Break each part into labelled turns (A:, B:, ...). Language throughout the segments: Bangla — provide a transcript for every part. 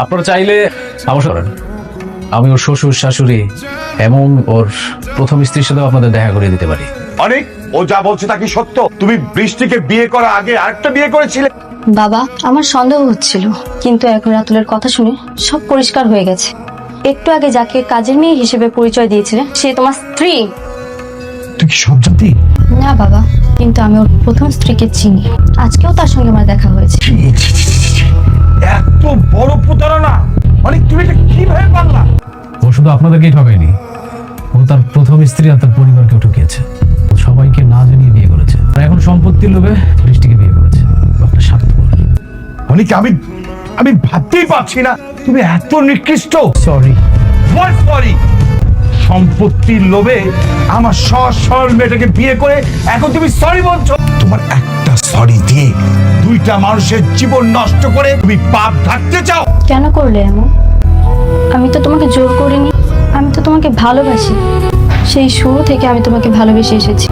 A: আপনারা চাইলে অবসর করেন। আমি ওর শ্বশুর শাশুড়ি এবং ওর প্রথম স্ত্রীর সাথেও আপনাদের দেখা করে দিতে পারি।
B: অনেক ও যা বলছে তা কি সত্য? তুমি বৃষ্টিকে বিয়ে করার আগে আরেকটা বিয়ে করেছিলে?
C: বাবা, আমার সন্দেহ হচ্ছিল, কিন্তু এখন রাতুলের কথা শুনে সব পরিষ্কার হয়ে গেছে। একটু আগে যাকে কাজের মেয়ে হিসেবে পরিচয় দিয়েছিলে সে তোমার স্ত্রী।
B: তুই কি সব জানতি?
C: না বাবা, কিন্তু আমি ওর প্রথম স্ত্রীকে চিনি। আজকেও তার সঙ্গে আমার দেখা হয়েছে।
B: এত বড় প্রতারণা! অনেক তুমি এটা কিভাবে পারলা?
A: ও শুধু আপনাদেরকেই ঠকায়নি, ও তার প্রথম স্ত্রী আর তার পরিবারকেও ঠকিয়েছে। সবাইকে না জানিয়ে বিয়ে করেছে, আর এখন সম্পত্তির লোভে বৃষ্টিকে বিয়ে করেছে। একটা স্বার্থপর।
B: অনেক আমি ভাবতেই পারছি না তুমি এত নিকৃষ্ট।
A: সরি।
B: সরি? সম্পত্তির লোভে আমার সহজ সরল মেয়েটাকে বিয়ে করে এখন তুমি সরি বলছো? তোমার একটা সরি দিয়ে দুইটা মানুষের জীবন নষ্ট করে তুমি পাপ ঢাকতে চাও?
C: কেন করলে এমন? আমি তো তোমাকে জোর করিনি, আমি তো তোমাকে ভালোবাসি। সেই শুরু থেকে আমি তোমাকে ভালোবেসে এসেছি,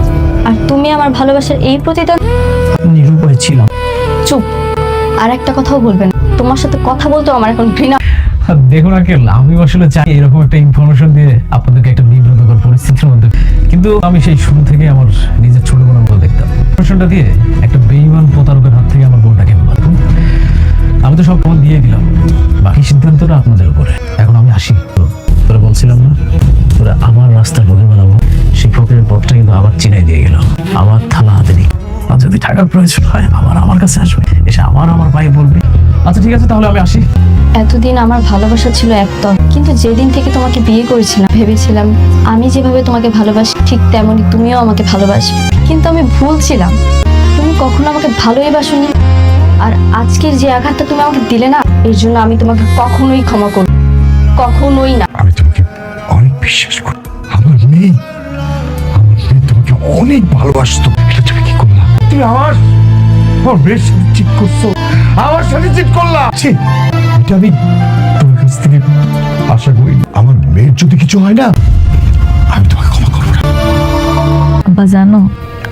C: আর তুমি আমার ভালোবাসার এই প্রতিদান।
A: নিরুপায় ছিলাম।
C: চুপ, আর একটা কথাও বলবে না। তোমার সাথে কথা বলতে আমার এখন ঘৃণা।
A: দেখুন আঙ্কেল, আমি আসলে চাই এরকম একটা ইনফরমেশন দিয়ে আপনাদেরকে একটা বিব্রতকর পরিস্থিতির মধ্যে, কিন্তু আমি সেই শুরু থেকে আমার নিজের ছোট বোনের মতো দেখতাম। ইনফরমেশনটা দিয়ে একটা বেঈমান প্রতারকের হাত থেকে আমার বোনটাকে আমি বাঁচাবো। আমি তো সব খবর দিয়ে দিলাম, বাকি সিদ্ধান্তটা আপনাদের উপরে। এখন আমি আসি। তোরা বলছিলাম না তোরা আমার রাস্তার লোকে বানাবো, সেই ফকিরের পথটা কিন্তু আবার চিনাই দিয়ে গেল। আবার থালা হাতে নিই, আর যদি টাকার প্রয়োজন হয় আবার আমার কাছে আসবে, এসে আমার ভাই বলবে। আচ্ছা ঠিক আছে, তাহলে আমি আসি।
C: এতদিন আমার ভালোবাসা ছিল একতল, কিন্তু যেদিন থেকে তোমাকে বিয়ে করেছিলাম ভেবেছিলাম আমি যেভাবে তোমাকে ভালোবাসি ঠিক তেমনই তুমিও আমাকে ভালোবাসবে, কিন্তু আমি ভুল ছিলাম। তুমি কখনো আমাকে ভালোই বাসোনি, আর আজকের যে আঘাতটা তুমি আমাকে দিলে না, এর জন্য আমি তোমাকে কখনোই ক্ষমা করব, কখনোই না।
B: আমি তোমাকে অনেক বিশ্বাস করি। আমার মেয়ে তোমাকে অনেক ভালোবাসতো। এটা তুমি কি করলা? তুমি আমার মেয়ের সাথে চিট করছো, আমার সাথে চিট করলা। এটা আমি তোমার কাছ থেকে আশা করি। আমার মেয়ের যদি কিছু হয় না, আমি তোমাকে ক্ষমা করবো না।
D: আব্বা জানো,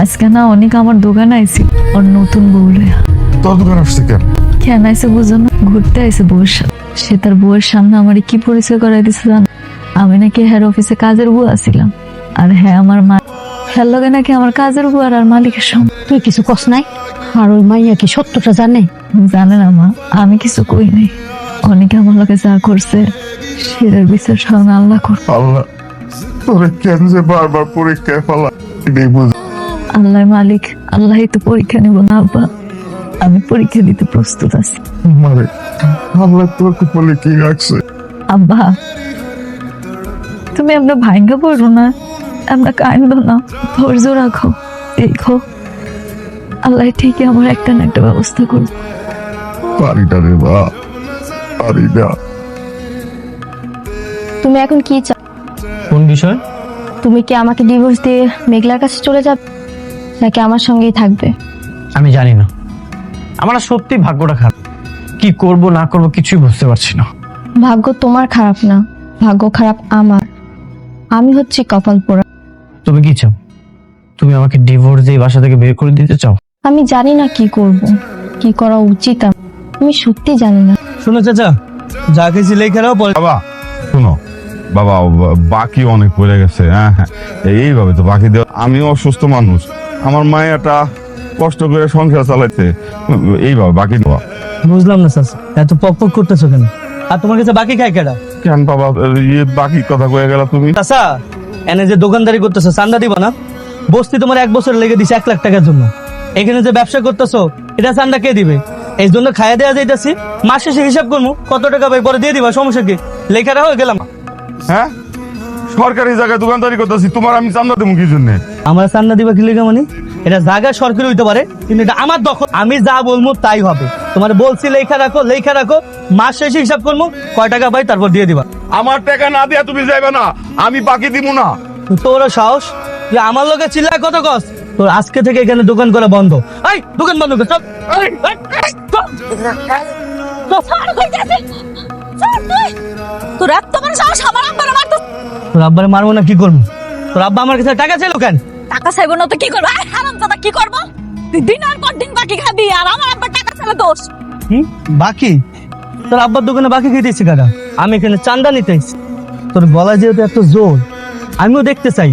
D: আজকে না অনেক আমার দোকানে আইছি ওর নতুন বউ লইয়া।
B: তোর দোকান আসছে কেন?
D: কেন আইসে বুঝো না? ঘুরতে আইসে বউয়ের সাথে। সে তার বউয়ের সামনে আমার কি পরিচয় করাই দিছে জানো? আমি নাকি হেড অফিসে কাজের বউ আছিলাম, আর হ্যাঁ আমার মা। হ্যাঁ লগে নাকি আমার কাজের বউ আর মালিকের সঙ্গে।
E: তুই কিছু কস নাই? আর ওই মাইয়া কি সত্যটা জানে?
D: জানে না মা, আমি কিছু কই নাই। অনেকে আমার লগে যা করছে সেটার বিচার স্বয়ং আল্লাহ করবে।
B: আল্লাহ তোরে কেন যে বারবার পরীক্ষায় ফেলা?
D: আল্লাহ মালিক, আল্লাহই তো পরীক্ষা নিব না আব্বা। আমি পরীক্ষা দিতে প্রস্তুত আছি।
B: মারে আল্লাহ তোর কপালে কি রাখছে?
D: আব্বা তুমি আমরা ভাঙ্গা পড়ো না, আমরা কাঁদো না, ধৈর্য রাখো। দেখো আল্লাহ ঠিকই আমার একটা না একটা ব্যবস্থা করবে।
B: পারি না রে বা, পারি না।
C: তুমি এখন কি চাও?
A: কোন বিষয়?
C: তুমি কি আমাকে ডিভোর্স দিয়ে মেঘলার কাছে চলে যাবে, নাকি আমার সঙ্গেই থাকবে?
F: আমি জানি না, আমার সত্যি ভাগ্যটা খারাপ। কি করব না করব কিছুই বুঝতে পারছি না।
C: ভাগ্য তোমার খারাপ না, ভাগ্য খারাপ আমার। আমি হচ্ছি কপাল পোড়া।
F: তুমি কি চাও? তুমি আমাকে ডিভোর্স দিয়ে বাসা থেকে বের করে দিতে চাও?
C: আমি জানি না কি করব, কি করা উচিত আমি সত্যি জানি না।
F: শোনো চাচা, যা কিছু লেখারাও পরে।
G: বাবা শোনো, বাবা বাকি অনেক পড়ে গেছে। হ্যাঁ হ্যাঁ, এইভাবে তো বাকি দেওয়া। আমিও অসুস্থ মানুষ, আমার মায়েরটা কষ্ট করে সংসার চালাইতে, এইভাবে বাকি দেওয়া।
F: বুঝলাম না চাচা, এত পক পক করতেছো কেন? আর তোমার কাছে বাকি খাই কেডা?
G: কেন বাবা বাকি কথা কয়ে গেল তুমি?
F: চাচা এনে যে দোকানদারি করতেছো চান্দা দিবা না? বস্তি তোমার 1 বছর লেগে দিছে 1 লাখ টাকার জন্য। এখানে যে ব্যবসা করতেছো এটা চান্দা কে দিবে? এই জন্য খাইয়া দেওয়া যাইতেছি, মাস শেষে হিসাব করবো কত টাকা পাই, পরে দিয়ে দিবা, সমস্যা কি? লেখারা হয়ে গেলাম।
G: হ্যাঁ, সরকারি জায়গায় দোকানদারি করতেছি, তোমার আমি চান্দা দেবো কি জন্য?
F: আমার চান্দা দিবা কি লেখা মানে? এটা জায়গা সরকারি হইতে পারে, কিন্তু এটা আমার দখল। আমি যা বলবো তাই হবে। তোমার বলছি লেখা রাখো, মাস শেষে হিসাব করবো কয় টাকা পাই, তারপর দিয়ে দিবা।
G: আমার টাকা না দিয়া তুমি যাইবে না, আমি বাকি দিব না।
F: তোর সাহস যে আমার লোকে চিল্লায় কত কস? তোর আজকে থেকে এখানে দোকান করা বন্ধ। এই দোকান বন্ধ কর, চল।
E: তোর এত বড় সাহস আমার আব্বার মারতো?
F: তোর আব্বারে মারবো না কি করবো? তোর আব্বা আমার কাছে টাকা চাইলো কেন?
E: টাকা চাইবো না তো কি করবো? আরে হারামজাদা, কি করবো? তুই দিনের পর দিন বাকি খাবি, আর আমার আব্বার টাকা চাইলে দোষ।
F: বাকি তোর আব্বার দোকানে বাকি খেতেছি কাকা, আমি এখানে চান্দা নিতে এসেছি। তোর গলায় যেহেতু এত জোর, আমিও দেখতে চাই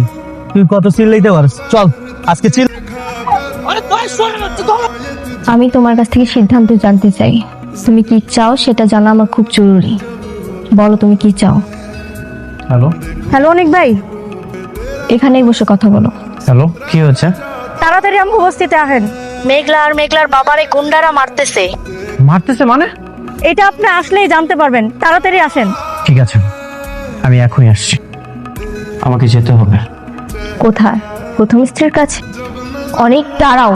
F: তুই কত চিল্লাইতে পারিস। চল আজকে চিল।
C: আমি তোমার কাছ থেকে সিদ্ধান্ত জানতে চাই। তুমি কি চাও সেটা জানা আমার খুব জরুরি। বলো তুমি কি চাও।
A: হ্যালো
C: হ্যালো অনেক ভাই, এখানেই বসে কথা বলো।
A: হ্যালো, কি হচ্ছে?
C: তাড়াতাড়ি আমি উপস্থিতে আহেন। মেঘলার বাবারে গুন্ডারা মারতেছে।
A: মারতেছে মানে?
C: এটা আপনি আসলেই জানতে পারবেন, তাড়াতাড়ি আসেন।
A: ঠিক আছে, আমি এখনই আসছি। আমাকে যেতে হবে।
C: কোথায়? প্রথম স্ত্রীর কাছে। অনেক দাঁড়াও।